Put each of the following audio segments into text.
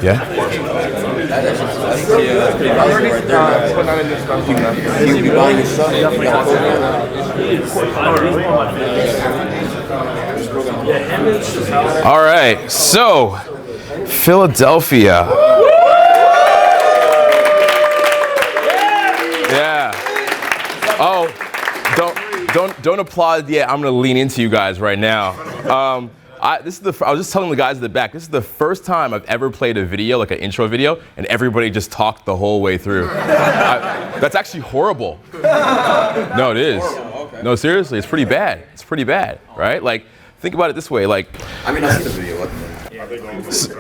Yeah. All right, so Philadelphia. Yeah. Oh, don't applaud yet. I'm gonna lean into you guys right now. I was just telling the guys at the back, this is the first time I've ever played a video, like an intro video, and everybody just talked the whole way through. That's actually horrible. No, it is. No, seriously, it's pretty bad. It's pretty bad, right? Like, think about it this way, like. I mean, I've seen the video.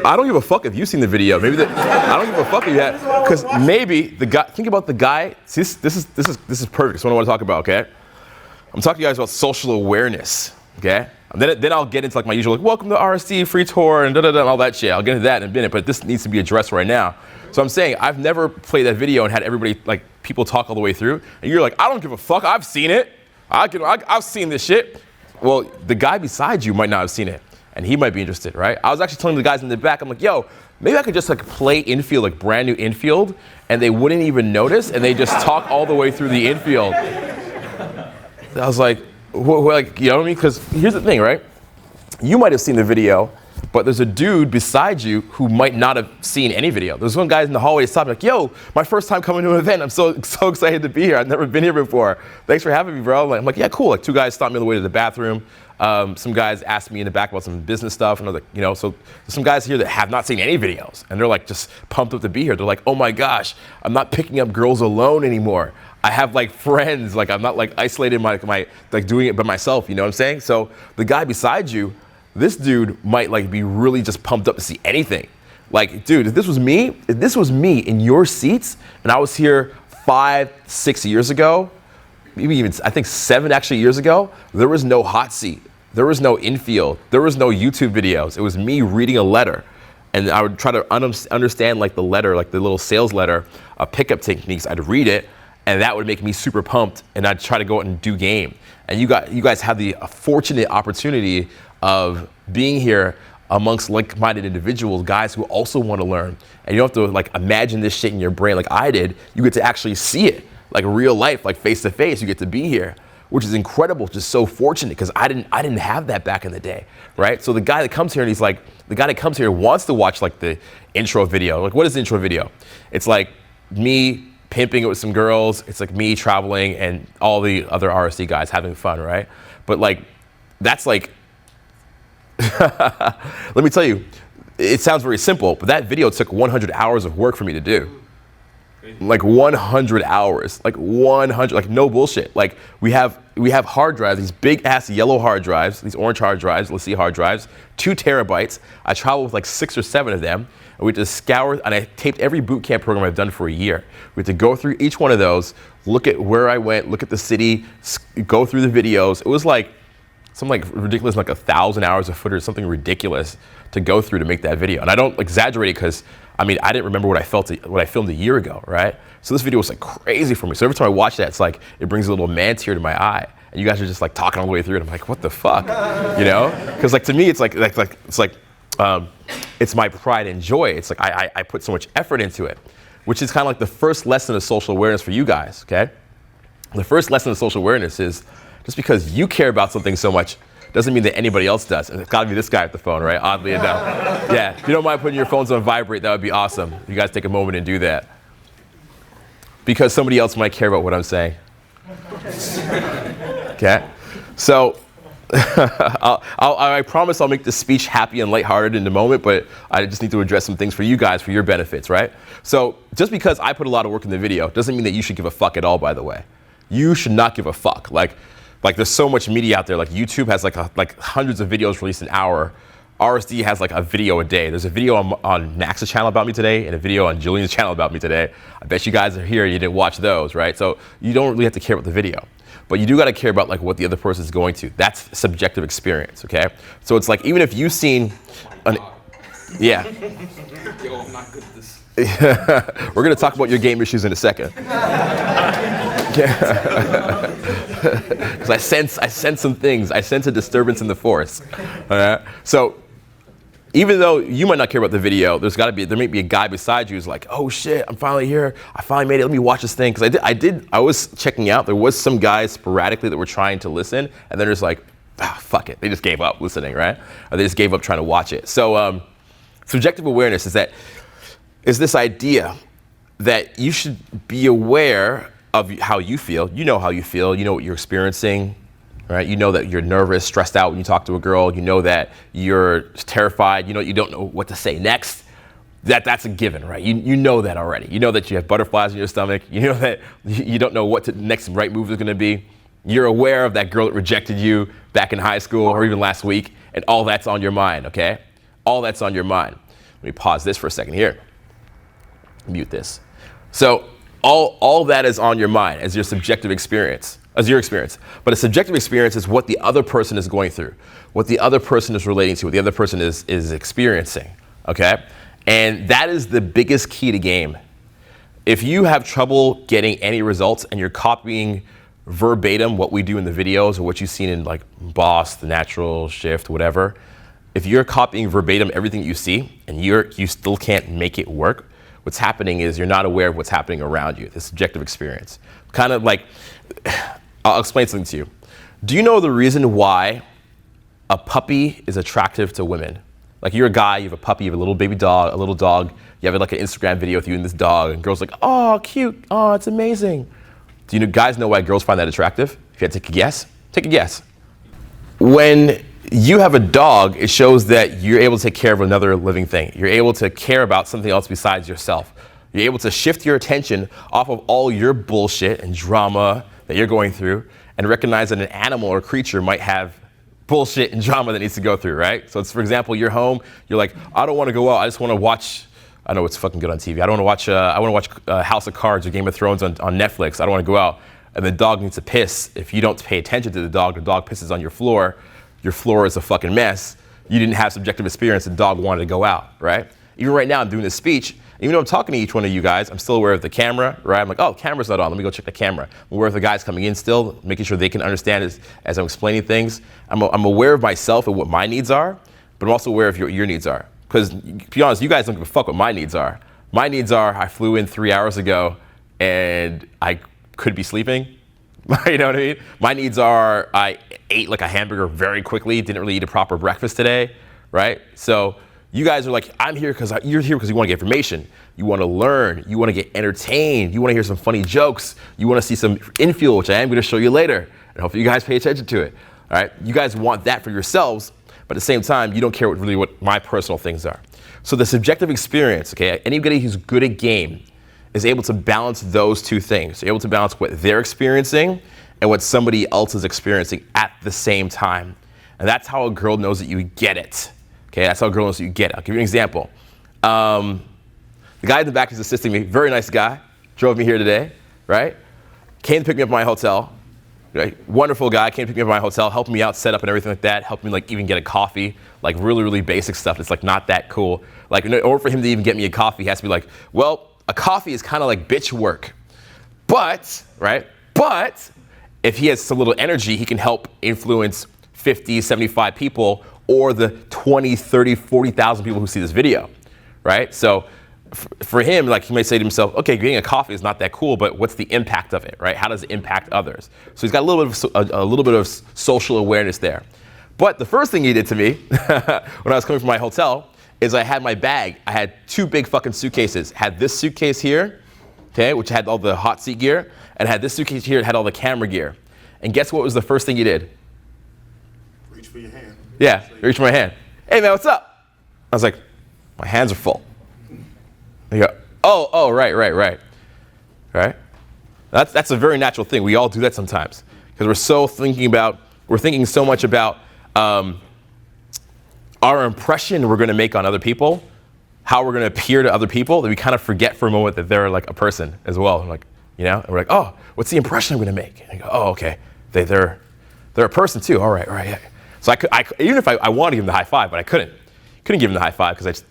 I don't give a fuck if you've seen the video. Maybe I don't give a fuck if you have, because maybe the guy. Think about the guy. See, this is perfect. That's what I want to talk about. Okay, I'm talking to you guys about social awareness. Okay, and then I'll get into like my usual like welcome to RSD free tour and and all that shit. I'll get into that in a minute, but this needs to be addressed right now. So I'm saying I've never played that video and had everybody like people talk all the way through, and you're like, I don't give a fuck. I've seen it. I've seen this shit. Well, the guy beside you might not have seen it. And he might be interested, right? I was actually telling the guys in the back, I'm like, yo, maybe I could just like play infield, like brand new infield, and they wouldn't even notice, and they just talk all the way through the infield. I was like, like, you know what I mean? Because here's the thing, right? You might have seen the video, but there's a dude beside you who might not have seen any video. There's one guy in the hallway stopping like, yo, my first time coming to an event. I'm so excited to be here. I've never been here before. Thanks for having me, bro. I'm like, yeah, cool. Like 2 guys stopped me on the way to the bathroom. Some guys asked me in the back about some business stuff, and I was like, you know, so there's some guys here that have not seen any videos, and they're like just pumped up to be here. They're like, oh my gosh, I'm not picking up girls alone anymore. I have like friends, like I'm not like isolated in my like doing it by myself, you know what I'm saying? So the guy beside you, this dude might like be really just pumped up to see anything. Like, dude, if this was me in your seats, and I was here 5, 6 years ago, maybe even I think 7 actually years ago, there was no hot seat. There was no infield. There was no YouTube videos. It was me reading a letter. And I would try to understand like the letter, like the little sales letter, pickup techniques. I'd read it, and that would make me super pumped. And I'd try to go out and do game. And you guys have the fortunate opportunity of being here amongst like-minded individuals, guys who also want to learn. And you don't have to like imagine this shit in your brain like I did. You get to actually see it, like real life, like face to face. You get to be here, which is incredible. Just so fortunate, because I didn't have that back in the day, right? So the guy that comes here and he's like, the guy that comes here wants to watch like the intro video. Like, what is the intro video? It's like me pimping it with some girls. It's like me traveling and all the other RSD guys having fun, right? But like, that's like, let me tell you, it sounds very simple, but that video took 100 hours of work for me to do. Like 100 hours, like 100, like no bullshit. Like we have hard drives, these big ass yellow hard drives, these orange hard drives, let's see hard drives, 2 terabytes. I traveled with like 6 or 7 of them, and we just scour, and I taped every boot camp program I've done for a year. We had to go through each one of those, look at where I went, look at the city, go through the videos. It was like something like ridiculous, like 1,000 hours of footage, something ridiculous to go through to make that video. And I don't exaggerate it, because I mean, I didn't remember what I filmed a year ago, right? So this video was like crazy for me. So every time I watch that, it's like, it brings a little man tear to my eye. And you guys are just like talking all the way through it. I'm like, what the fuck, you know? Because like to me, it's it's my pride and joy. It's like I put so much effort into it, which is kind of like the first lesson of social awareness for you guys, okay? The first lesson of social awareness is just because you care about something so much doesn't mean that anybody else does. And it's gotta be this guy at the phone, right? Oddly enough. Yeah, if you don't mind putting your phones on vibrate, that would be awesome. You guys take a moment and do that. Because somebody else might care about what I'm saying. Okay? So, I promise I'll make this speech happy and lighthearted in a moment, but I just need to address some things for you guys, for your benefits, right? So, just because I put a lot of work in the video doesn't mean that you should give a fuck at all, by the way. You should not give a fuck. Like there's so much media out there. Like YouTube has like hundreds of videos released an hour. RSD has like a video a day. There's a video on Max's channel about me today and a video on Julian's channel about me today. I bet you guys are here, you didn't watch those, right? So you don't really have to care about the video, but you do gotta care about like what the other person's going to. That's subjective experience, okay? So it's like, even if you've seen, yeah. Yo, I'm not good at this. We're gonna talk about your game issues in a second. Because I sense some things. I sense a disturbance in the force. So even though you might not care about the video, there may be a guy beside you who's like, oh shit, I'm finally here. I finally made it. Let me watch this thing. Because I was checking out. There was some guys sporadically that were trying to listen, and then there's like, fuck it. They just gave up listening, right? Or they just gave up trying to watch it. So subjective awareness is this idea that you should be aware of how you feel. You know how you feel. You know what you're experiencing, right? You know that you're nervous, stressed out when you talk to a girl. You know that you're terrified. You know you don't know what to say next. That's a given, right? You know that already. You know that you have butterflies in your stomach. You know that you don't know what the next right move is going to be. You're aware of that girl that rejected you back in high school or even last week, and all that's on your mind, okay? All that's on your mind. Let me pause this for a second here. Mute this. So all that is on your mind as your subjective experience, as your experience. But a subjective experience is what the other person is going through, what the other person is relating to, what the other person is experiencing, okay? And that is the biggest key to game. If you have trouble getting any results and you're copying verbatim what we do in the videos or what you've seen in like Boss, The Natural, Shift, whatever, if you're copying verbatim everything you see and you still can't make it work, what's happening is you're not aware of what's happening around you, the subjective experience. Kind of like, I'll explain something to you. Do you know the reason why a puppy is attractive to women? Like you're a guy, you have a puppy, you have a little baby dog, a little dog, you have like an Instagram video with you and this dog, and girls like, oh, cute, oh, it's amazing. Do you guys know why girls find that attractive? If you had to take a guess, take a guess. When you have a dog, it shows that you're able to take care of another living thing. You're able to care about something else besides yourself. You're able to shift your attention off of all your bullshit and drama that you're going through and recognize that an animal or creature might have bullshit and drama that needs to go through, right? So it's, for example, you're home, you're like, I don't want to go out, I just want to watch, I know it's fucking good on TV. I want to watch House of Cards or Game of Thrones on Netflix. I don't want to go out. And the dog needs to piss. If you don't pay attention to the dog pisses on your floor is a fucking mess. You didn't have subjective experience, the dog wanted to go out, right? Even right now, I'm doing this speech. Even though I'm talking to each one of you guys, I'm still aware of the camera, right? I'm like, oh, camera's not on, let me go check the camera. I'm aware of the guys coming in still, making sure they can understand as I'm explaining things. I'm aware of myself and what my needs are, but I'm also aware of what your needs are. Because, to be honest, you guys don't give a fuck what my needs are. My needs are, I flew in 3 hours ago and I could be sleeping. You know what I mean? My needs are, I ate like a hamburger very quickly, didn't really eat a proper breakfast today, right? So you guys are like, I'm here because you're here because you want to get information. You want to learn. You want to get entertained. You want to hear some funny jokes. You want to see some infield, which I am going to show you later. And hopefully you guys pay attention to it, all right? You guys want that for yourselves, but at the same time, you don't care what my personal things are. So the subjective experience, okay, anybody who's good at game is able to balance those two things. They're able to balance what they're experiencing and what somebody else is experiencing at the same time. And that's how a girl knows that you get it. Okay, that's how a girl knows that you get it. I'll give you an example. The guy in the back who's assisting me, very nice guy, drove me here today, right? Came to pick me up at my hotel. Right? Wonderful guy, came to pick me up at my hotel, helped me out, set up and everything like that, helped me like even get a coffee, like really, really basic stuff that's like not that cool. Like in order for him to even get me a coffee, he has to be like, well, a coffee is kind of like bitch work. But, right? But if he has some little energy, he can help influence 50, 75 people or the 20, 30, 40,000 people who see this video, right? So for him, like he might say to himself, okay, getting a coffee is not that cool, but what's the impact of it, right? How does it impact others? So he's got a little bit of social awareness there. But the first thing he did to me when I was coming from my hotel is I had my bag. I had 2 big fucking suitcases. Had this suitcase here, okay, which had all the hot seat gear, and had this suitcase here that had all the camera gear. And guess what was the first thing he did? Reach for your hand. Yeah, reach for my hand. Hey man, what's up? I was like, my hands are full. They go, oh, right. Right? That's a very natural thing. We all do that sometimes because we're thinking so much about our impression we're going to make on other people, how we're going to appear to other people, that we kind of forget for a moment that they're like a person as well. Like, you know, and we're like, oh, what's the impression I'm going to make? And I go, oh, okay, they're a person too. All right, yeah. So I even if I wanted to give them the high five, but I couldn't give them the high five because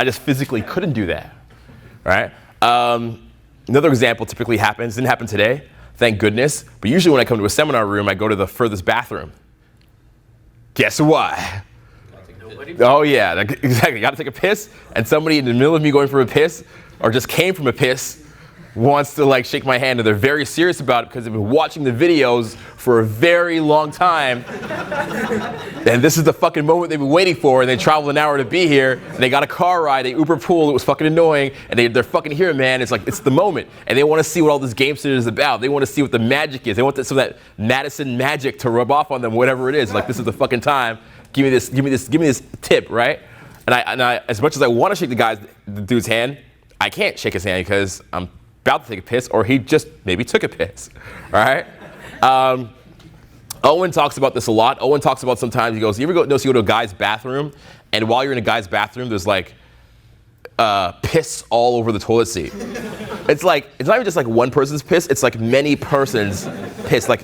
I just physically couldn't do that. Right? Another example typically happens, didn't happen today. thank goodness. But usually when I come to a seminar room, I go to the furthest bathroom. Guess why? Oh yeah, exactly. Got to take a piss, and somebody in the middle of me going for a piss, or just came from a piss, wants to like shake my hand, and they're very serious about it because they've been watching the videos for a very long time. And this is the fucking moment they've been waiting for, and they traveled an hour to be here, and they got a car ride, they Uber pool, it was fucking annoying, and they're fucking here, man. It's like, it's the moment, and they want to see what all this game shit is about. They want to see what the magic is. They want some of that Madison magic to rub off on them, whatever it is. Like, this is the fucking time. Give me this tip, right? And I as much as I want to shake the dude's hand, I can't shake his hand because I'm about to take a piss, or he just maybe took a piss, all right? Owen talks about this a lot. Owen talks about sometimes, he goes, you go to a guy's bathroom, and while you're in a guy's bathroom, there's like piss all over the toilet seat. It's not even just like one person's piss, it's like many persons' piss, like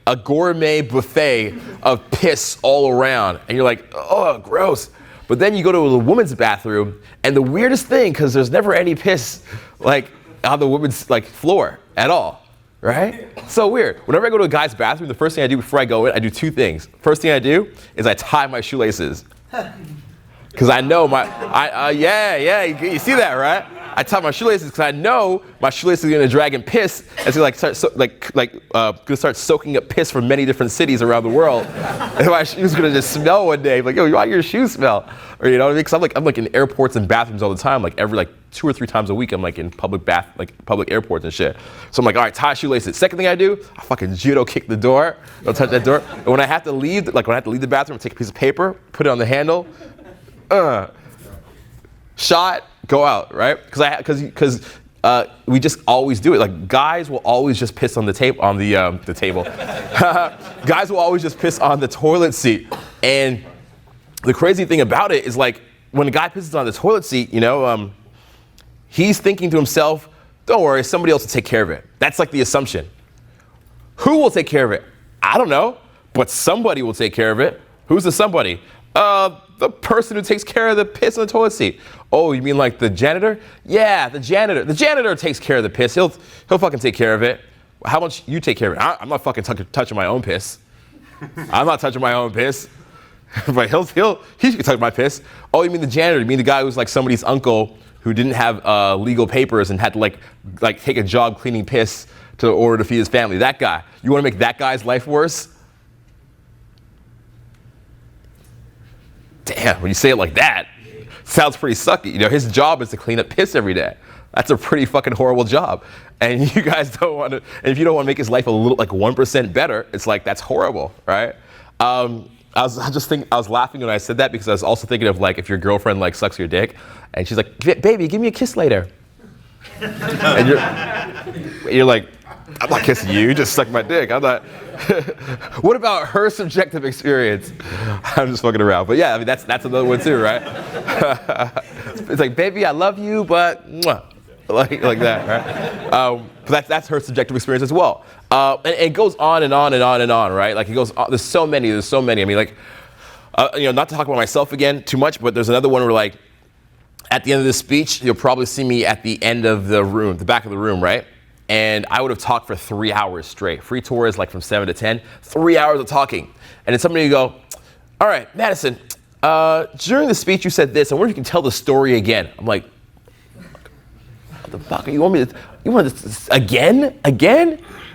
a gourmet buffet of piss all around. And you're like, oh, gross. But then you go to a woman's bathroom, and the weirdest thing, because there's never any piss like on the woman's like floor at all, right? So weird. Whenever I go to a guy's bathroom, the first thing I do before I go in, I do two things. First thing I do is I tie my shoelaces. Because I know you see that, right? I tie my shoelaces because I know my shoelaces are gonna drag in piss, and it's gonna start soaking up piss from many different cities around the world. And my shoes gonna just smell one day, like, yo, why your shoes smell? Or you know what I mean? Because I'm like in airports and bathrooms all the time, like every 2 or 3 times a week. I'm like in public airports and shit. So I'm like, all right, tie shoelaces. Second thing I do, I fucking judo kick the door. Don't touch that door. And when I have to leave, the bathroom, I take a piece of paper, put it on the handle. Shot, go out, right? Because we just always do it. Like, guys will always just piss on the table. Guys will always just piss on the toilet seat. And the crazy thing about it is, like, when a guy pisses on the toilet seat, you know, he's thinking to himself, don't worry, somebody else will take care of it. That's like the assumption. Who will take care of it? I don't know, but somebody will take care of it. Who's the somebody? The person who takes care of the piss on the toilet seat. Oh, you mean like the janitor? Yeah, the janitor. The janitor takes care of the piss. He'll fucking take care of it. How much you take care of it? I'm not fucking touching my own piss. I'm not touching my own piss. But he can touch my piss. Oh, you mean the janitor? You mean the guy who's like somebody's uncle who didn't have legal papers and had to like take a job cleaning piss in order to feed his family? That guy. You want to make that guy's life worse? Damn, when you say it like that, sounds pretty sucky. You know, his job is to clean up piss every day. That's a pretty fucking horrible job. And you guys don't want to, and if you don't want to make his life a little, like 1% better, it's like, that's horrible, right? I was laughing when I said that because I was also thinking of, like, if your girlfriend like sucks your dick and she's like, baby, give me a kiss later. And you're like, I'm not kissing you, just suck my dick. I'm not. What about her subjective experience? I'm just fucking around. But yeah, I mean, that's another one too, right? It's like, baby, I love you, but mwah. like that, right? But that's her subjective experience as well. And it goes on and on and on and on, right? Like, it goes on, there's so many. I mean, like, you know, not to talk about myself again too much, but there's another one where, like, at the end of this speech, you'll probably see me at the end of the room, the back of the room, right? And I would have talked for 3 hours straight. Free tour is like from 7 to 10, 3 hours of talking. And then somebody would go, all right, Madison, during the speech you said this, I wonder if you can tell the story again. I'm like, what the fuck? You want this again?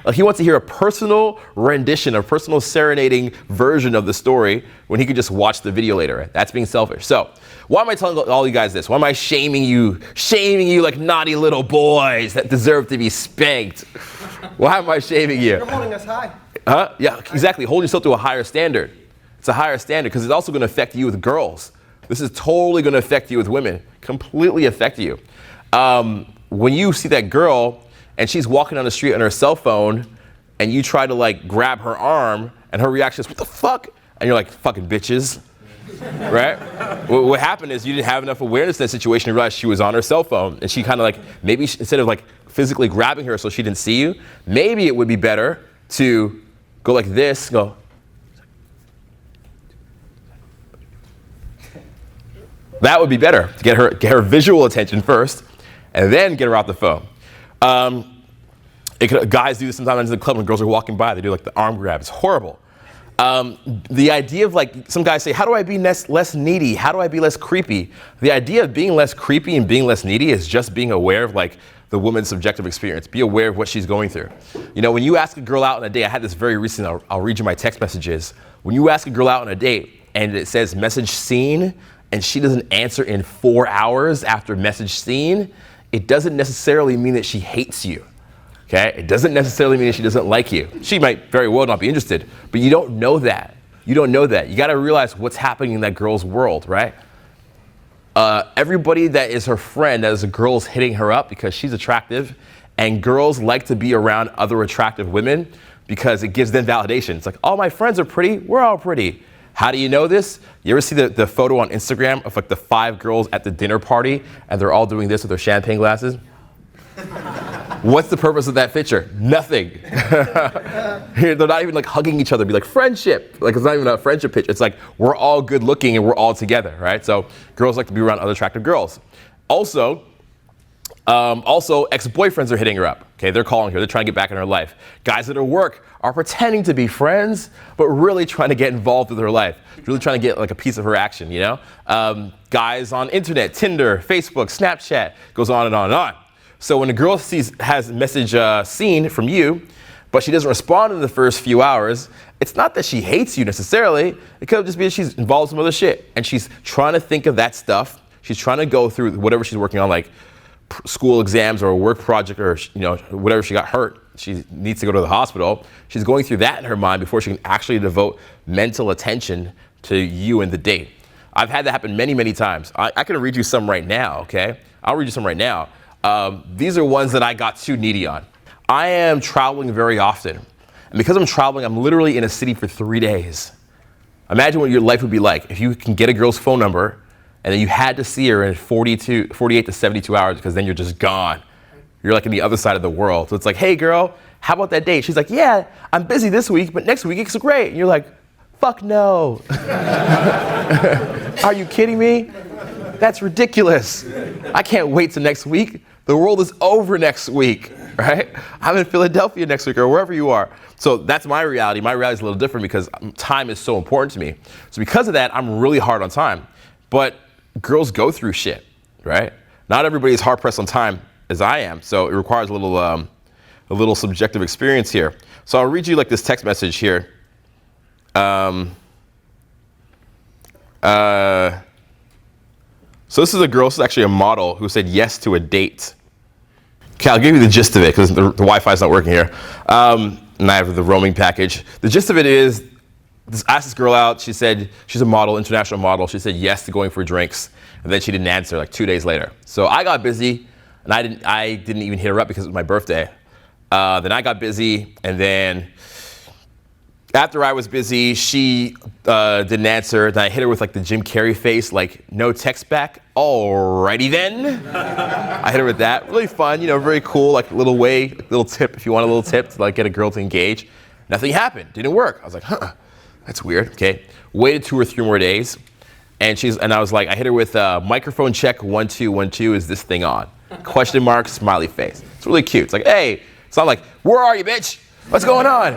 Like, he wants to hear a personal rendition, a personal serenading version of the story when he could just watch the video later. Right? That's being selfish. So, why am I telling all you guys this? Why am I shaming you like naughty little boys that deserve to be spanked? Why am I shaming you? You're holding us high. Huh? Yeah, exactly. Hold yourself to a higher standard. It's a higher standard because it's also going to affect you with girls. This is totally going to affect you with women. Completely affect you. When you see that girl and she's walking down the street on her cell phone and you try to, like, grab her arm and her reaction is, what the fuck? And you're like, fucking bitches. Right? What happened is you didn't have enough awareness in that situation to realize she was on her cell phone, and she kind of, like, maybe instead of, like, physically grabbing her so she didn't see you, maybe it would be better to go like this, go. That would be better, to get her visual attention first and then get her off the phone. Guys do this sometimes in the club when girls are walking by. They do like the arm grab. It's horrible. The idea of like, some guys say, how do I be less needy? How do I be less creepy? The idea of being less creepy and being less needy is just being aware of like the woman's subjective experience. Be aware of what she's going through. You know, when you ask a girl out on a date, I had this very recently, I'll read you my text messages. When you ask a girl out on a date and it says message seen and she doesn't answer in 4 hours after message seen, it doesn't necessarily mean that she hates you. Okay? It doesn't necessarily mean that she doesn't like you. She might very well not be interested, but you don't know that. You don't know that. You got to realize what's happening in that girl's world, right? Everybody that is her friend, as a girl's hitting her up because she's attractive, and girls like to be around other attractive women because it gives them validation. It's like, all my friends are pretty, we're all pretty. How do you know this? You ever see the photo on Instagram of like the 5 girls at the dinner party and they're all doing this with their champagne glasses? What's the purpose of that picture? Nothing. They're not even like hugging each other, be like friendship. Like it's not even a friendship picture. It's like we're all good looking and we're all together, right? So girls like to be around other attractive girls. Also, ex-boyfriends are hitting her up. Okay, they're calling her. They're trying to get back in her life. Guys at her work are pretending to be friends, but really trying to get involved with her life. Really trying to get like a piece of her action, you know? Guys on internet, Tinder, Facebook, Snapchat, goes on and on and on. So when a girl has a message seen from you, but she doesn't respond in the first few hours, it's not that she hates you necessarily. It could just be that she's involved in some other shit. And she's trying to think of that stuff. She's trying to go through whatever she's working on, like school exams or a work project or, you know, whatever she got hurt. She needs to go to the hospital. She's going through that in her mind before she can actually devote mental attention to you and the date. I've had that happen many, many times. I can read you some right now, okay? I'll read you some right now. These are ones that I got too needy on. I am traveling very often. And because I'm traveling, I'm literally in a city for 3 days. Imagine what your life would be like if you can get a girl's phone number and then you had to see her in 48 to 72 hours because then you're just gone. You're like in the other side of the world. So it's like, hey girl, how about that date? She's like, yeah, I'm busy this week, but next week it's great. And you're like, fuck no. Are you kidding me? That's ridiculous. I can't wait till next week. The world is over next week, right? I'm in Philadelphia next week or wherever you are. So that's my reality. My reality is a little different because time is so important to me. So because of that, I'm really hard on time. But girls go through shit, right? Not everybody's hard pressed on time as I am. So it requires a little subjective experience here. So I'll read you like this text message here. So this is a girl, this is actually a model who said yes to a date. Okay, I'll give you the gist of it because the Wi-Fi's not working here. And I have the roaming package. The gist of it is, I asked this girl out, she said, she's a model, international model. She said yes to going for drinks, and then she didn't answer like 2 days later. So I got busy, and I didn't even hit her up because it was my birthday. Then I got busy, and then after I was busy, she didn't answer. Then I hit her with like the Jim Carrey face, like no text back. Alrighty then. I hit her with that. Really fun, you know, very cool, like little tip if you want a little tip to like get a girl to engage. Nothing happened. Didn't work. I was like, huh, that's weird. Okay. Waited 2 or 3 more days, and I was like, I hit her with microphone check 1 2 1 2. Is this thing on? Question mark, smiley face. It's really cute. It's like, hey. It's not like, where are you, bitch? What's going on?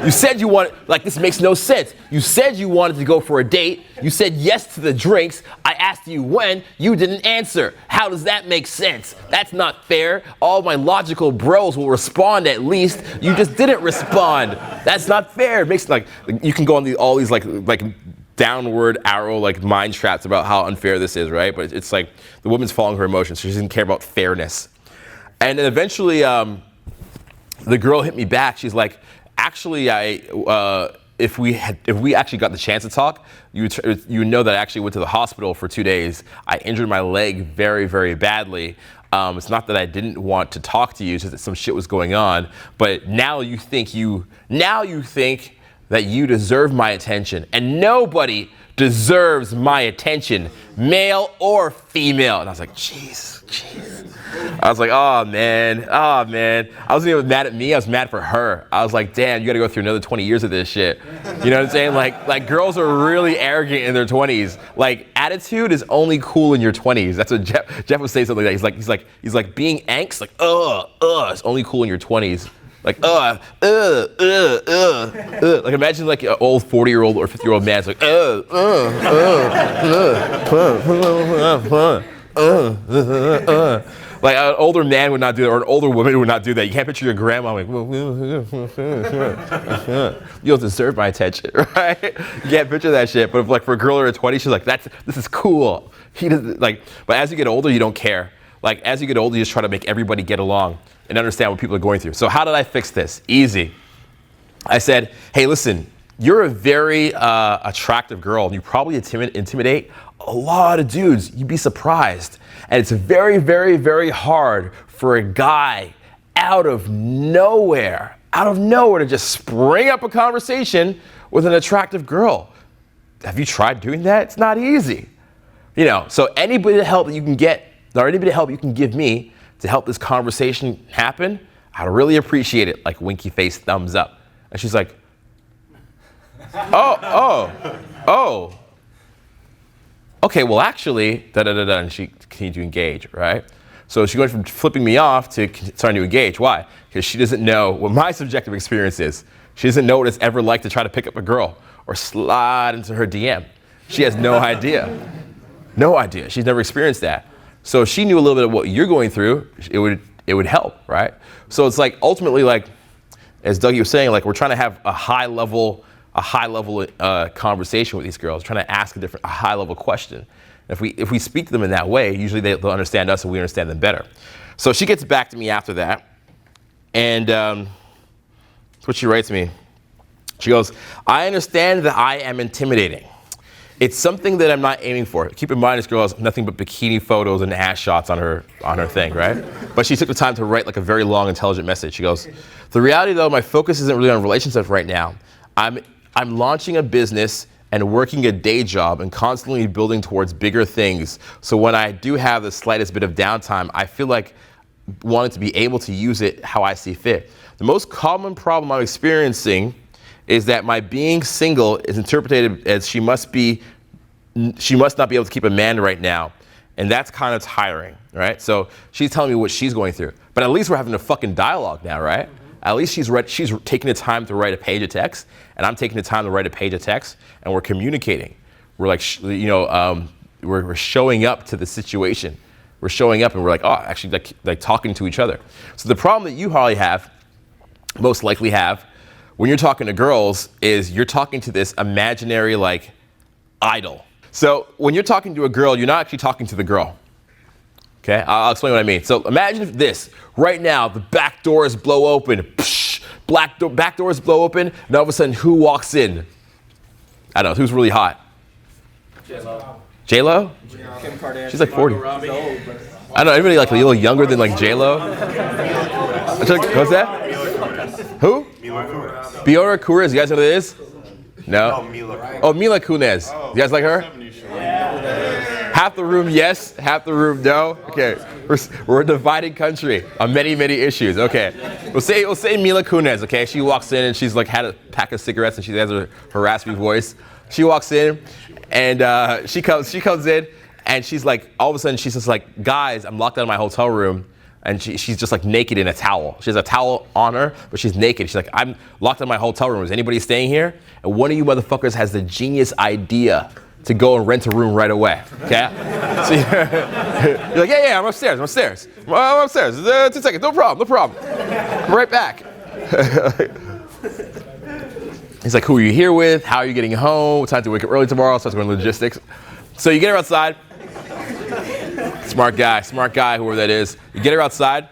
You said you wanted, like this makes no sense. You said you wanted to go for a date. You said yes to the drinks. I asked you when, you didn't answer. How does that make sense? That's not fair. All my logical bros will respond at least. You just didn't respond. That's not fair. It makes like, you can go on all these like downward arrow like mind traps about how unfair this is, right? But it's like the woman's following her emotions. She doesn't care about fairness. And then eventually, the girl hit me back. She's like, actually, if we actually got the chance to talk, you know that I actually went to the hospital for 2 days. I injured my leg very, very badly. It's not that I didn't want to talk to you, it's just that some shit was going on. But now you think that you deserve my attention, and nobody deserves my attention, male or female. And I was like, jeez. I was like, oh man. I wasn't even mad at me, I was mad for her. I was like, damn, you gotta go through another 20 years of this shit. You know what I'm saying? Like girls are really arrogant in their 20s. Like attitude is only cool in your 20s. That's what Jeff would say something like that. He's like being angst, like, it's only cool in your 20s. Like, like imagine like an old 40-year-old or 50-year-old man. It's like, like an older man would not do that, or an older woman would not do that. You can't picture your grandma like, you don't deserve my attention, right? You can't picture that shit. But if, like for a girl in her 20s, she's like, this is cool. He doesn't like. But as you get older, you don't care. Like as you get older, you just try to make everybody get along and understand what people are going through. So how did I fix this? Easy. I said, hey, listen, you're a very attractive girl, and you probably intimidate a lot of dudes. You'd be surprised. And it's very, very, very hard for a guy out of nowhere to just spring up a conversation with an attractive girl. Have you tried doing that? It's not easy. You know, so anybody to help that you can get, or anybody to help you can give me to help this conversation happen, I'd really appreciate it. Like winky face, thumbs up. And she's like, oh. Okay, well actually, and she continued to engage, right? So she went from flipping me off to starting to engage. Why? Because she doesn't know what my subjective experience is. She doesn't know what it's ever like to try to pick up a girl or slide into her DM. She has no idea. No idea. She's never experienced that. So if she knew a little bit of what you're going through, it would help, right? So it's like ultimately, like as Dougie was saying, like we're trying to have a high level conversation with these girls, trying to ask a high level question. If we speak to them in that way, usually they'll understand us and we understand them better. So she gets back to me after that, and that's what she writes me. She goes, I understand that I am intimidating. It's something that I'm not aiming for. Keep in mind, this girl has nothing but bikini photos and ass shots on her thing, right? But she took the time to write like a very long, intelligent message. She goes, the reality though, my focus isn't really on relationships right now. I'm launching a business and working a day job and constantly building towards bigger things. So when I do have the slightest bit of downtime, I feel like wanting to be able to use it how I see fit. The most common problem I'm experiencing is that my being single is interpreted as she must not be able to keep a man right now. And that's kind of tiring, right? So she's telling me what she's going through. But at least we're having a fucking dialogue now, right? At least she's taking the time to write a page of text, and I'm taking the time to write a page of text, and we're communicating. We're like, we're showing up to the situation. We're showing up, and we're like, oh, actually, like talking to each other. So the problem that you probably have, most likely have, when you're talking to girls, is you're talking to this imaginary like idol. So when you're talking to a girl, you're not actually talking to the girl. Okay, I'll explain what I mean. So imagine if this, right now, the back doors blow open, back doors blow open, and all of a sudden, who walks in? I don't know, who's really hot? J-Lo. J-Lo? Kim Kardashian. She's like 40. I don't know, anybody like a little younger than like J-Lo? What's that? Who? Mila Kunis. You guys know who that is? No? Oh, Mila Kunis. You guys like her? Half the room yes, half the room no. Okay, we're a divided country on many, many issues. Okay, we'll say Mila Kunis. Okay, she walks in and she's like had a pack of cigarettes and she has her raspy voice. She walks in and she comes in and she's like, all of a sudden she's just like, guys, I'm locked out of my hotel room. And she's just like naked in a towel. She has a towel on her, but she's naked. She's like, I'm locked in my hotel room. Is anybody staying here? And one of you motherfuckers has the genius idea to go and rent a room right away, okay? So you're like, yeah, I'm upstairs. I'm upstairs. 2 seconds, no problem. I'm right back. He's like, who are you here with? How are you getting home? What time do you wake up early tomorrow? Starts going logistics. So you get her outside. Smart guy, whoever that is. You get her outside,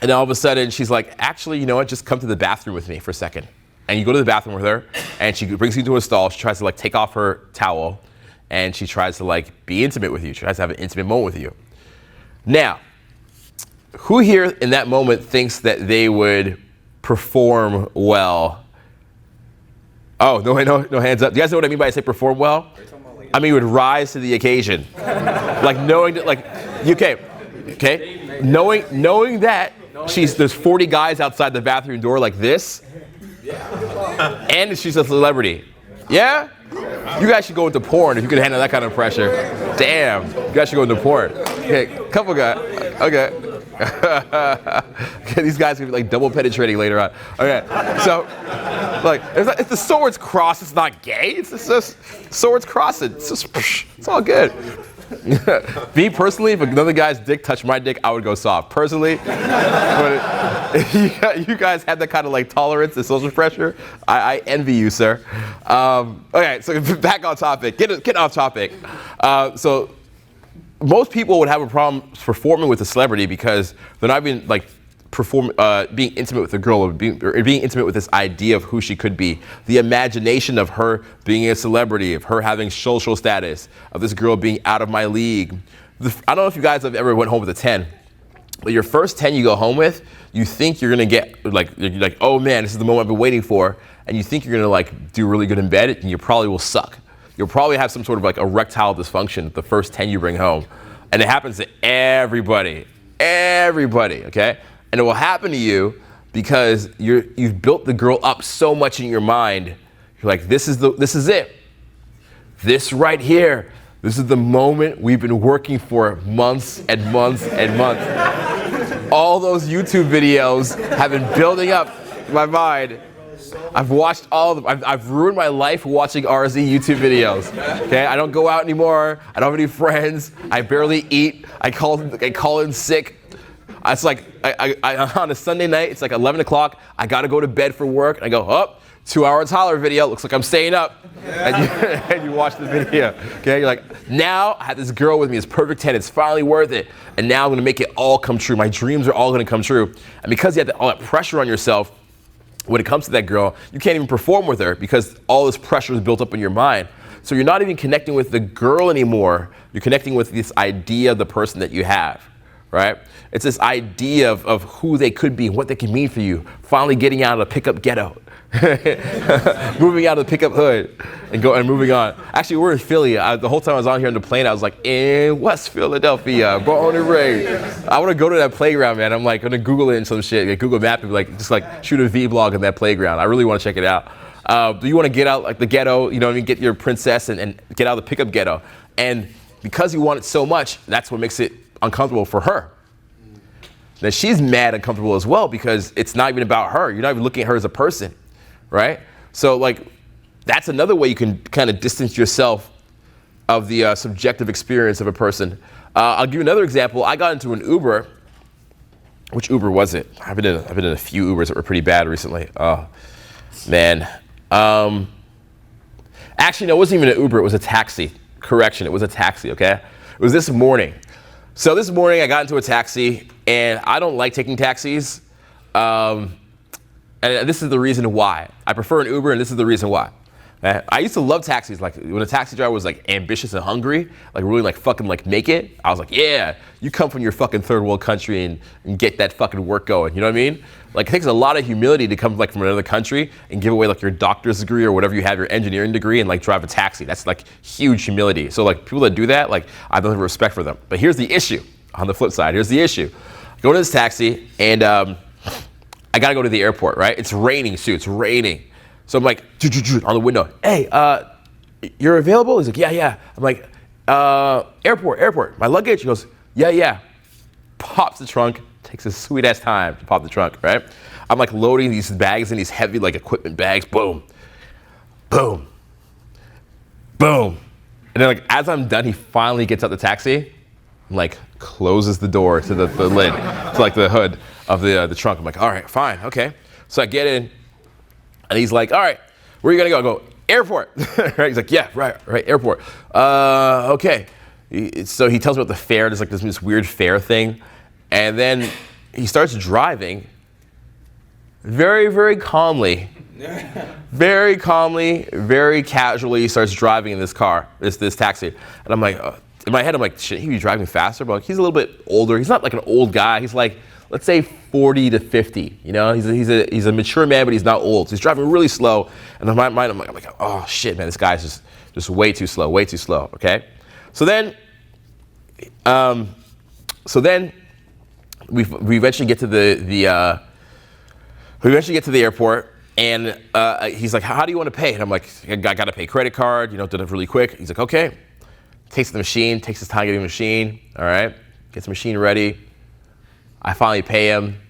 and then all of a sudden she's like, actually, you know what? Just come to the bathroom with me for a second. And you go to the bathroom with her, and she brings you to a stall. She tries to like take off her towel, and she tries to like be intimate with you. She tries to have an intimate moment with you. Now, who here in that moment thinks that they would perform well Oh, no hands up. Do you guys know what I mean by I say perform well? I mean, would rise to the occasion. Like knowing that, like, okay, knowing that there's 40 guys outside the bathroom door like this, and she's a celebrity. Yeah? You guys should go into porn if you can handle that kind of pressure. Damn, you guys should go into porn. Okay, couple guys. Okay. Okay, these guys are gonna be like double penetrating later on. Okay, so like if the swords cross, it's not gay. It's just swords crossing. It's all good. Me personally, if another guy's dick touched my dick, I would go soft. Personally, but you guys have that kind of like tolerance and social pressure. I envy you, sir. Okay, so back on topic. Get off topic. So most people would have a problem performing with a celebrity because they're not even like being intimate with a girl or being intimate with this idea of who she could be. The imagination of her being a celebrity, of her having social status, of this girl being out of my league. I don't know if you guys have ever went home with a 10, but your first 10 you go home with, you think you're gonna get you're like, oh man, this is the moment I've been waiting for, and you think you're gonna like do really good in bed, and you probably will suck. You'll probably have some sort of like erectile dysfunction the first 10 you bring home. And it happens to everybody, okay? And it will happen to you because you've built the girl up so much in your mind. You're like, this is it. This right here, this is the moment we've been working for months and months and months. All those YouTube videos have been building up in my mind. I've watched all of them. I've ruined my life watching RSD YouTube videos. Okay, I don't go out anymore. I don't have any friends. I barely eat. I call in sick. It's like on a Sunday night, it's like 11 o'clock. I gotta go to bed for work. And I go, 2-hour Tyler video. Looks like I'm staying up. And you watch the video. Okay, you're like, now I have this girl with me. It's perfect 10. It's finally worth it. And now I'm gonna make it all come true. My dreams are all gonna come true. And because you have all that pressure on yourself, when it comes to that girl, you can't even perform with her because all this pressure is built up in your mind. So you're not even connecting with the girl anymore. You're connecting with this idea of the person that you have, right? It's this idea of who they could be, what they can mean for you. Finally getting out of the pickup ghetto, moving out of the pickup hood, and moving on. Actually, we're in Philly. The whole time I was on here on the plane, I was like, in West Philadelphia, born and raised. I want to go to that playground, man. I'm like gonna Google it and some shit, like Google Map and like just like shoot a vlog in that playground. I really want to check it out. Do you want to get out like the ghetto? You know what I mean? Get your princess and get out of the pickup ghetto. And because you want it so much, that's what makes it uncomfortable for her. Now she's mad uncomfortable as well because it's not even about her. You're not even looking at her as a person, right? So like, that's another way you can kind of distance yourself of the subjective experience of a person. I'll give you another example. I got into an Uber. Which Uber was it? I've been in a few Ubers that were pretty bad recently. Oh, man. Actually, no, it wasn't even an Uber. It was a taxi. Correction, it was a taxi, okay? It was this morning. So this morning I got into a taxi, and I don't like taking taxis. And this is the reason why. I prefer an Uber, and this is the reason why. I used to love taxis. Like when a taxi driver was like ambitious and hungry, like really like fucking like make it. I was like, yeah, you come from your fucking third world country and get that fucking work going. You know what I mean? Like it takes a lot of humility to come like from another country and give away like your doctor's degree or whatever you have, your engineering degree, and like drive a taxi. That's like huge humility. So like people that do that, like I don't have respect for them. But here's the issue. On the flip side, here's the issue. I go to this taxi and I gotta go to the airport, right? It's raining, too. It's raining. So I'm like, on the window, hey, you're available? He's like, yeah. I'm like, airport, my luggage? He goes, yeah. Pops the trunk, takes a sweet ass time to pop the trunk, right? I'm like loading these bags in these heavy like equipment bags, boom. And then like as I'm done, he finally gets out the taxi and like closes the door to the lid, to like the hood of the trunk. I'm like, all right, fine, okay. So I get in. And he's like, all right, where are you gonna go? I go, airport. Right? He's like, yeah, right, airport. Okay. So he tells me about the fare. There's like this weird fare thing. And then he starts driving very, very calmly, very casually starts driving in this car, this taxi. And I'm like, in my head, I'm like, shouldn't he be driving faster? But like, he's a little bit older. He's not like an old guy. He's like let's say 40 to 50. You know, he's a mature man, but he's not old. So he's driving really slow, and in my mind, I'm like, oh shit, man, this guy's just way too slow, okay? So then we eventually get to the airport, and he's like, how do you want to pay? And I'm like, I got to pay credit card, you know, did it really quick. He's like, okay. Takes the machine, takes his time getting the machine, all right? Gets the machine ready. I finally pay him.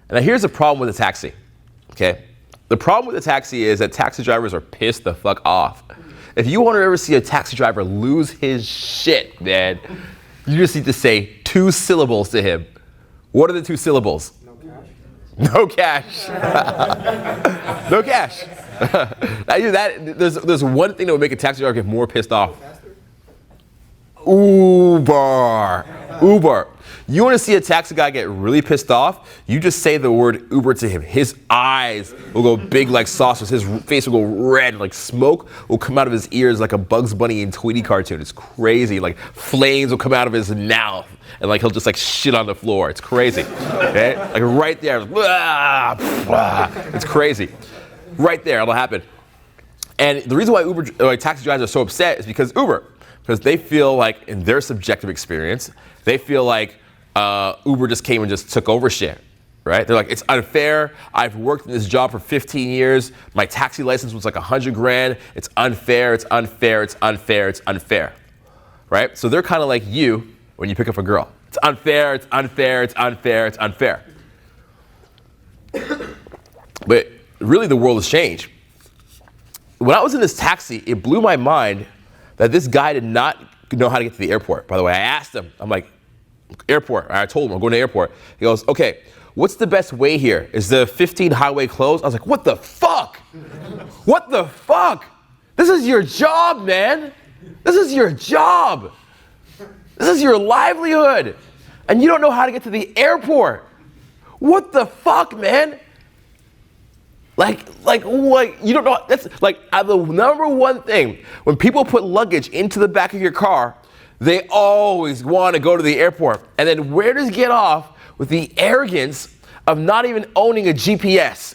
And now here's the problem with a taxi, okay? The problem with a taxi is that taxi drivers are pissed the fuck off. If you want to ever see a taxi driver lose his shit, man, you just need to say 2 syllables to him. What are the 2 syllables? No cash. No cash. There's one thing that would make a taxi driver get more pissed off. Uber. You want to see a taxi guy get really pissed off? You just say the word Uber to him. His eyes will go big like saucers. His face will go red, like smoke will come out of his ears like a Bugs Bunny and Tweety cartoon. It's crazy. Like flames will come out of his mouth, and like he'll just like shit on the floor. It's crazy. Okay? Like right there. It's crazy. Right there, it'll happen. And the reason why taxi drivers are so upset is because because they feel like, in their subjective experience, they feel like Uber just came and just took over shit, right? They're like, it's unfair. I've worked in this job for 15 years. My taxi license was like 100 grand. It's unfair, it's unfair, it's unfair, it's unfair, right? So they're kind of like you when you pick up a girl. It's unfair, it's unfair, it's unfair, it's unfair. But really the world has changed. When I was in this taxi, it blew my mind that this guy did not know how to get to the airport. By the way, I asked him, I'm like, airport. I told him I'm going to the airport. He goes, okay, what's the best way here? Is the 15 highway closed? I was like, what the fuck? What the fuck? This is your job, man. This is your job. This is your livelihood. And you don't know how to get to the airport. What the fuck, man? Like, you don't know, that's like the number one thing. When people put luggage into the back of your car, they always want to go to the airport. And then where does he get off with the arrogance of not even owning a GPS?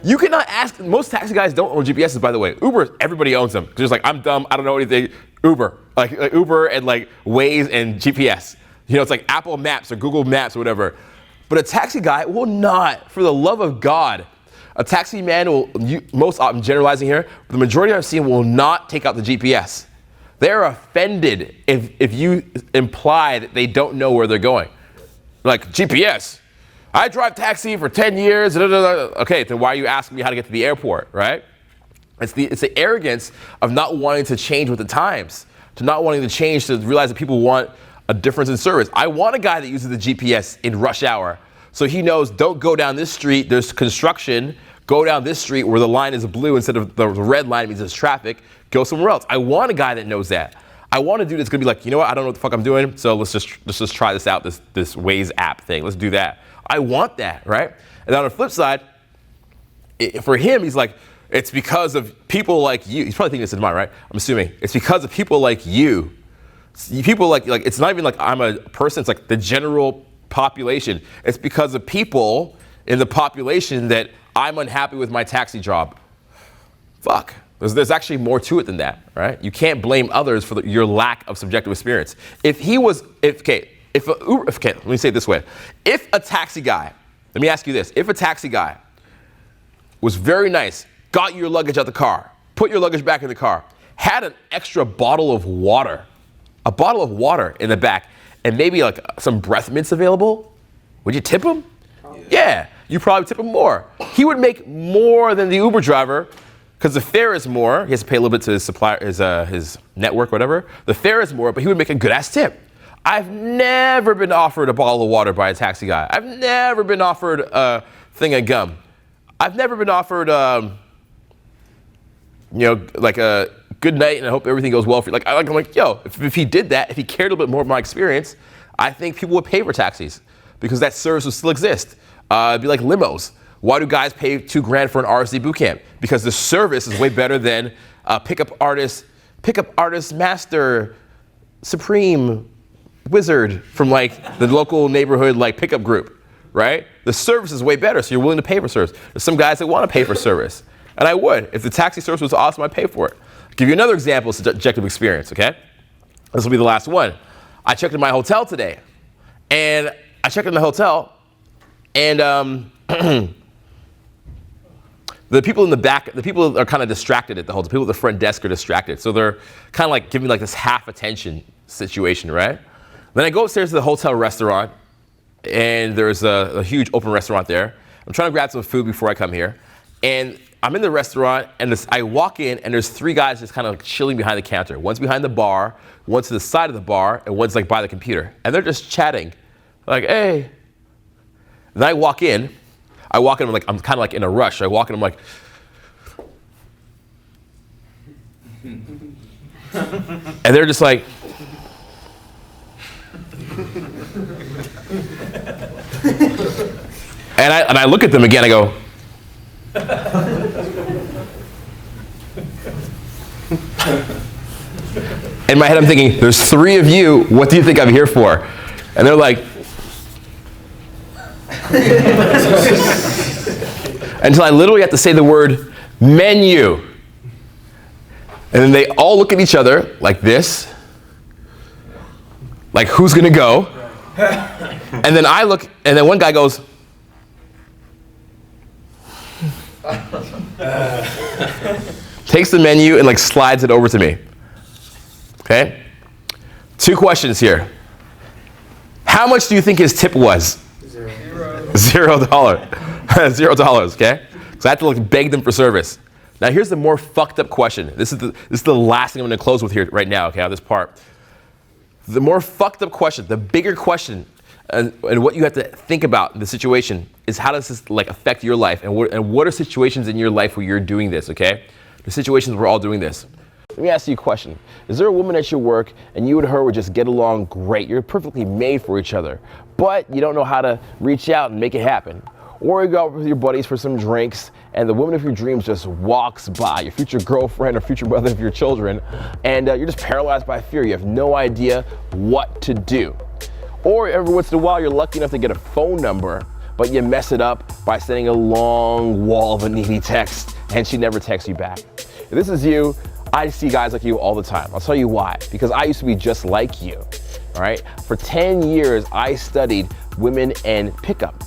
You cannot ask, most taxi guys don't own GPSs, by the way. Uber, everybody owns them. Just like, I'm dumb, I don't know anything. Uber, like Uber and like Waze and GPS. You know, it's like Apple Maps or Google Maps or whatever. But a taxi guy will not, for the love of God, a taxi man will, I'm generalizing here, but the majority I've seen will not take out the GPS. They're offended if you imply that they don't know where they're going. Like, GPS, I drive taxi for 10 years, okay, then why are you asking me how to get to the airport, right? It's the arrogance of not wanting to change with the times, to not wanting to change, to realize that people want a difference in service. I want a guy that uses the GPS in rush hour, so he knows, don't go down this street, there's construction, go down this street where the line is blue instead of the red line means there's traffic, go somewhere else. I want a guy that knows that. I want a dude that's gonna be like, you know what, I don't know what the fuck I'm doing, so let's just try this out, this Waze app thing, let's do that. I want that, right? And on the flip side, for him, he's like, it's because of people like you. He's probably thinking this in mind, right? I'm assuming. It's because of people like you. People like it's not even like I'm a person, it's like the general population. It's because of people in the population that I'm unhappy with my taxi job. Fuck. There's actually more to it than that, right? You can't blame others for your lack of subjective experience. Let me say it this way. If a taxi guy, let me ask you this. If a taxi guy was very nice, got your luggage out the car, put your luggage back in the car, had an extra bottle of water in the back, and maybe like some breath mints available, would you tip him? Yeah, you probably tip him more. He would make more than the Uber driver because the fare is more. He has to pay a little bit to his supplier, his network, whatever. The fare is more, but he would make a good ass tip. I've never been offered a bottle of water by a taxi guy. I've never been offered a thing of gum. I've never been offered, like a good night and I hope everything goes well for you. I'm like, yo, if he did that, if he cared a little bit more of my experience, I think people would pay for taxis because that service would still exist. It'd be like limos. Why do guys pay $2,000 for an RSD Bootcamp? Because the service is way better than pickup artist master, supreme wizard from like the local neighborhood like pickup group, right? The service is way better, so you're willing to pay for service. There's some guys that want to pay for service, and I would. If the taxi service was awesome, I'd pay for it. I'll give you another example of subjective experience, okay? This will be the last one. I checked in my hotel today, and the people in the back, the people are kind of distracted at the hotel. The people at the front desk are distracted. So they're kind of like giving like this half attention situation, right? Then I go upstairs to the hotel restaurant, and there's a huge open restaurant there. I'm trying to grab some food before I come here. And I'm in the restaurant, and I walk in, and there's 3 guys just kind of like chilling behind the counter. One's behind the bar, one's to the side of the bar, and one's like by the computer. And they're just chatting, like, hey. Then I walk in, I'm like, I'm kind of like in a rush. I walk in, I'm like, and they're just like, and I look at them again, I go, in my head I'm thinking, there's 3 of you, what do you think I'm here for? And they're like, until I literally have to say the word menu. And then they all look at each other like this, like who's gonna go? And then I look, and then one guy goes, takes the menu and like slides it over to me. Okay? 2 questions here. How much do you think his tip was? $0. $0, okay? So I have to like beg them for service. Now here's the more fucked up question. This is the last thing I'm gonna close with here right now, okay, on this part. The more fucked up question, the bigger question, and what you have to think about in the situation is how does this like affect your life, and what are situations in your life where you're doing this, okay? The situations we're all doing this. Let me ask you a question. Is there a woman at your work and you and her would just get along great? You're perfectly made for each other, but you don't know how to reach out and make it happen. Or you go out with your buddies for some drinks and the woman of your dreams just walks by, your future girlfriend or future mother of your children, and you're just paralyzed by fear. You have no idea what to do. Or every once in a while you're lucky enough to get a phone number, but you mess it up by sending a long wall of a needy text and she never texts you back. If this is you, I see guys like you all the time. I'll tell you why. Because I used to be just like you, all right? For 10 years, I studied women and pickup,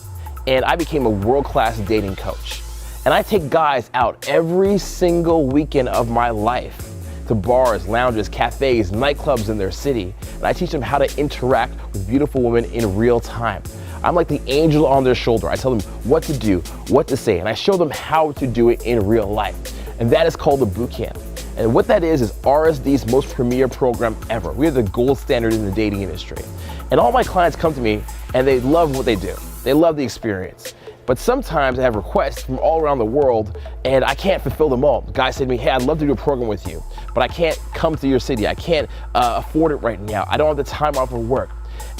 and I became a world-class dating coach. And I take guys out every single weekend of my life to bars, lounges, cafes, nightclubs in their city, and I teach them how to interact with beautiful women in real time. I'm like the angel on their shoulder. I tell them what to do, what to say, and I show them how to do it in real life. And that is called the Bootcamp. And what that is RSD's most premier program ever. We are the gold standard in the dating industry. And all my clients come to me and they love what they do. They love the experience. But sometimes I have requests from all around the world and I can't fulfill them all. The guy said to me, hey, I'd love to do a program with you, but I can't come to your city. I can't afford it right now. I don't have the time off of work.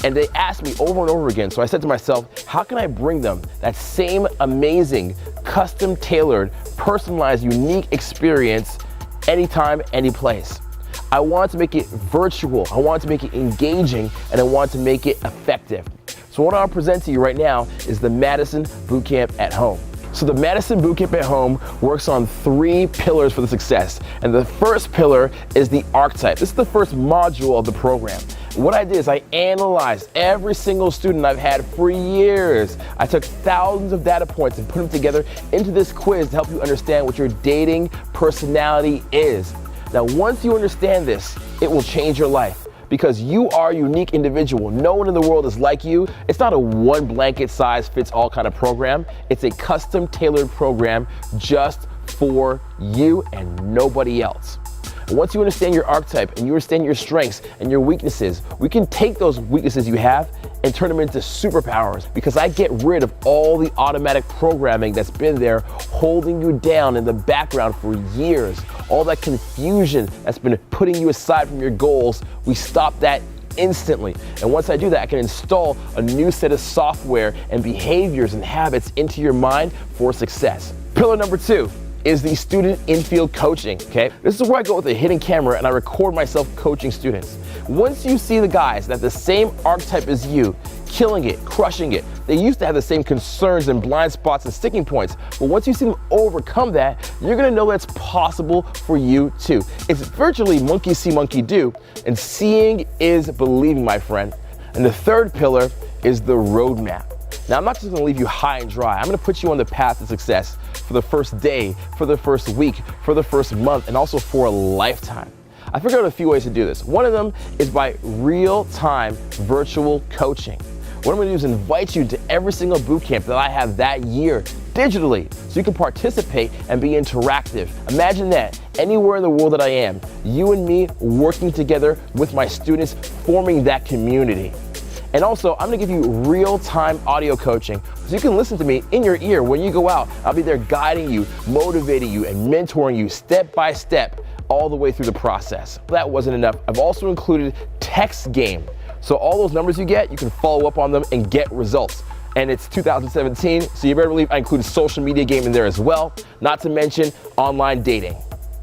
And they asked me over and over again. So I said to myself, how can I bring them that same amazing, custom tailored, personalized, unique experience anytime, any place? I want to make it virtual. I want to make it engaging, and I want to make it effective. So what I'll present to you right now is the Madison Bootcamp at Home. So the Madison Bootcamp at Home works on 3 pillars for the success. And the first pillar is the archetype. This is the first module of the program. What I did is I analyzed every single student I've had for years. I took thousands of data points and put them together into this quiz to help you understand what your dating personality is. Now, once you understand this, it will change your life because you are a unique individual. No one in the world is like you. It's not a one blanket size fits all kind of program. It's a custom tailored program just for you and nobody else. And once you understand your archetype and you understand your strengths and your weaknesses, we can take those weaknesses you have and turn them into superpowers because I get rid of all the automatic programming that's been there holding you down in the background for years. All that confusion that's been putting you aside from your goals, we stop that instantly. And once I do that, I can install a new set of software and behaviors and habits into your mind for success. Pillar number 2 is the student in-field coaching, okay? This is where I go with a hidden camera and I record myself coaching students. Once you see the guys that have the same archetype as you, killing it, crushing it, They used to have the same concerns and blind spots and sticking points, but once you see them overcome that, you're gonna know that's possible for you too. It's virtually monkey see, monkey do, and seeing is believing, my friend. And the third pillar is the roadmap. Now, I'm not just gonna leave you high and dry. I'm gonna put you on the path to success for the first day, for the first week, for the first month, and also for a lifetime. I figured out a few ways to do this. One of them is by real-time virtual coaching. What I'm gonna do is invite you to every single bootcamp that I have that year digitally, so you can participate and be interactive. Imagine that, anywhere in the world that I am, you and me working together with my students, forming that community. And also, I'm gonna give you real-time audio coaching so you can listen to me in your ear when you go out. I'll be there guiding you, motivating you, and mentoring you step by step all the way through the process. If that wasn't enough, I've also included text game. So all those numbers you get, you can follow up on them and get results. And it's 2017, so you better believe I included social media game in there as well, not to mention online dating.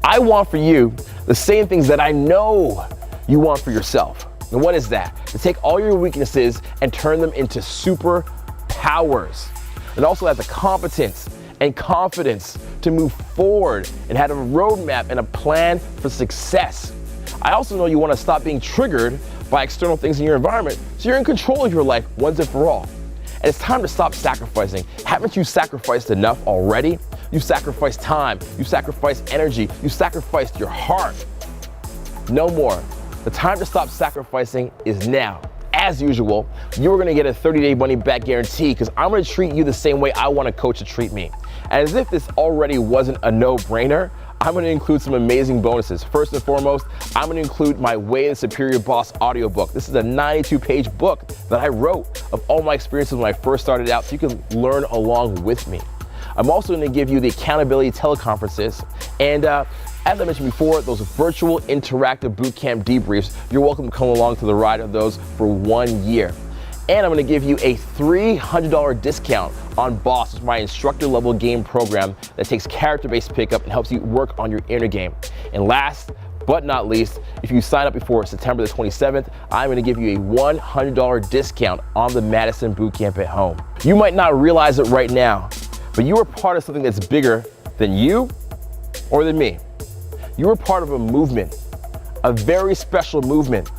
I want for you the same things that I know you want for yourself. And what is that? To take all your weaknesses and turn them into superpowers. And also have the competence and confidence to move forward and have a roadmap and a plan for success. I also know you want to stop being triggered by external things in your environment so you're in control of your life once and for all. And it's time to stop sacrificing. Haven't you sacrificed enough already? You sacrificed time, you sacrificed energy, you sacrificed your heart. No more. The time to stop sacrificing is now. As usual, you are gonna get a 30-day money back guarantee because I'm gonna treat you the same way I want a coach to treat me. And as if this already wasn't a no-brainer, I'm gonna include some amazing bonuses. First and foremost, I'm gonna include my Way and Superior Boss audiobook. This is a 92-page book that I wrote of all my experiences when I first started out so you can learn along with me. I'm also gonna give you the accountability teleconferences and as I mentioned before, those virtual interactive bootcamp debriefs, you're welcome to come along to the ride of those for 1 year. And I'm gonna give you a $300 discount on Boss, which is my instructor level game program that takes character-based pickup and helps you work on your inner game. And last but not least, if you sign up before September the 27th, I'm gonna give you a $100 discount on the Madison Bootcamp at home. You might not realize it right now, but you are part of something that's bigger than you or than me. You are part of a movement, a very special movement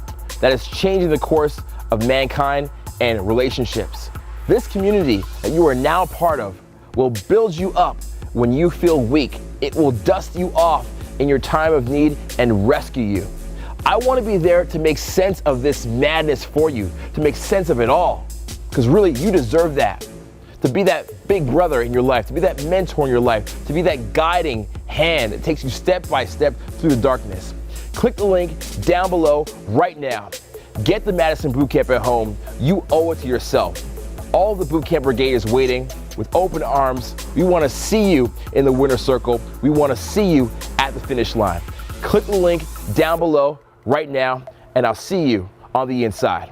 that is changing the course of mankind and relationships. This community that you are now part of will build you up when you feel weak. It will dust you off in your time of need and rescue you. I want to be there to make sense of this madness for you, to make sense of it all, because really you deserve that. To be that big brother in your life, to be that mentor in your life, to be that guiding hand that takes you step by step through the darkness. Click the link down below right now. Get the Madison Bootcamp at home. You owe it to yourself. All the Bootcamp Brigade is waiting with open arms. We want to see you in the winner's circle. We want to see you at the finish line. Click the link down below right now, and I'll see you on the inside.